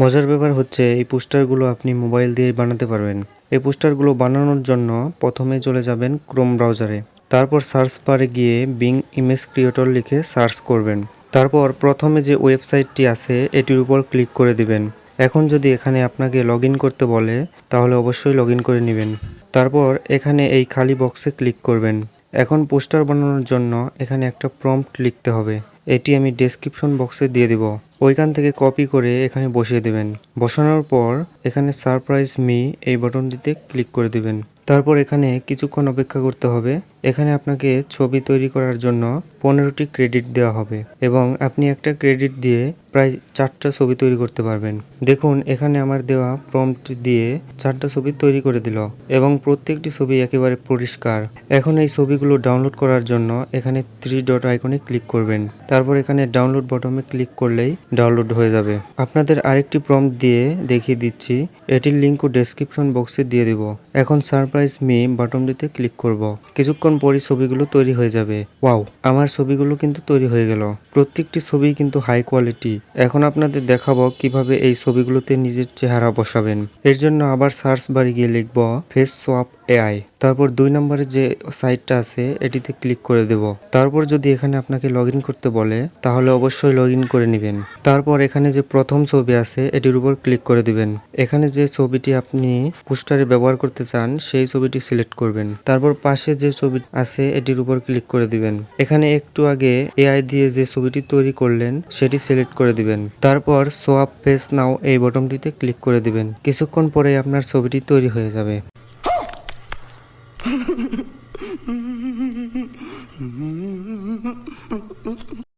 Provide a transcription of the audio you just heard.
মজার ব্যাপার হচ্ছে এই পোস্টারগুলো আপনি মোবাইল দিয়ে বানাতে পারবেন। এই পোস্টারগুলো বানানোর জন্য প্রথমে চলে যাবেন ক্রোম ব্রাউজারে, তারপর সার্চ বারে গিয়ে বিং ইমেজ ক্রিয়েটর লিখে সার্চ করবেন। তারপর প্রথমে যে ওয়েবসাইটটি আছে এটির উপর ক্লিক করে দিবেন। এখন যদি এখানে আপনাকে লগ ইন করতে বলে তাহলে অবশ্যই লগ ইন করে নেবেন। তারপর এখানে এই খালি বক্সে ক্লিক করবেন। এখন পোস্টার বানানোর জন্য এখানে একটা প্রম্পট লিখতে হবে, এটি আমি ডেসক্রিপশন বক্সে দিয়ে দিব। ওইখান থেকে কপি করে এখানে বসিয়ে দেবেন। বসানোর পর এখানে সারপ্রাইজ মি এই বাটনটিতে ক্লিক করে দিবেন। তারপর এখানে কিছুক্ষণ অপেক্ষা করতে হবে। এখানে আপনাকে ছবি তৈরি করার জন্য 15টি ক্রেডিট দেওয়া হবে এবং আপনি একটা ক্রেডিট দিয়ে প্রায় 4টা ছবি তৈরি করতে পারবেন। দেখুন এখানে আমার দেওয়া প্রম্পট দিয়ে 4টা ছবি তৈরি করে দিল এবং প্রত্যেকটি ছবি একেবারে পরিষ্কার। এখন এই ছবিগুলো ডাউনলোড করার জন্য এখানে 3 ডট আইকনে ক্লিক করবেন। তারপর এখানে ডাউনলোড বাটনে ক্লিক করলেই ডাউনলোড হয়ে যাবে। আপনাদের আরেকটি প্রম্পট দিয়ে দেখিয়ে দিচ্ছি, এটির লিঙ্কও ডেসক্রিপশন বক্সে দিয়ে দিব। এখন সারপ্রাইজ মি বাটনটিতে ক্লিক করব। কিছুক্ষণ পরই ছবিগুলো তৈরি হয়ে যাবে। ওয়াও, আমার ছবিগুলো কিন্তু তৈরি হয়ে গেল। প্রত্যেকটি ছবি কিন্তু হাই কোয়ালিটি। এখন আপনাদের দেখাবো কিভাবে এই ছবিগুলোতে নিজের চেহারা বসাবেন। এর জন্য আবার সার্চ বারে গিয়ে লিখব ফেস সোয়াপ এআই। তারপর 2 নম্বরে যে সাইটটা আছে এটিতে ক্লিক করে দেব। তারপর যদি এখানে আপনাকে লগ ইন করতে বলে তাহলে অবশ্যই লগ ইন করে নেবেন। তারপর এখানে যে প্রথম ছবি আছে এটির উপর ক্লিক করে দিবেন। এখানে যে ছবিটি আপনি পোস্টারে ব্যবহার করতে চান সেই ছবিটি সিলেক্ট করবেন। তারপর পাশে যে ছবি আছে এটির উপর ক্লিক করে দিবেন। এখানে একটু আগে এআই দিয়ে যে ছবিটি তৈরি করলেন সেটি সিলেক্ট করে দিবেন। তারপর সোয়াপ ফেস নাও এই বাটনটিতে ক্লিক করে দিবেন। কিছুক্ষণ পরে আপনার ছবিটি তৈরি হয়ে যাবে।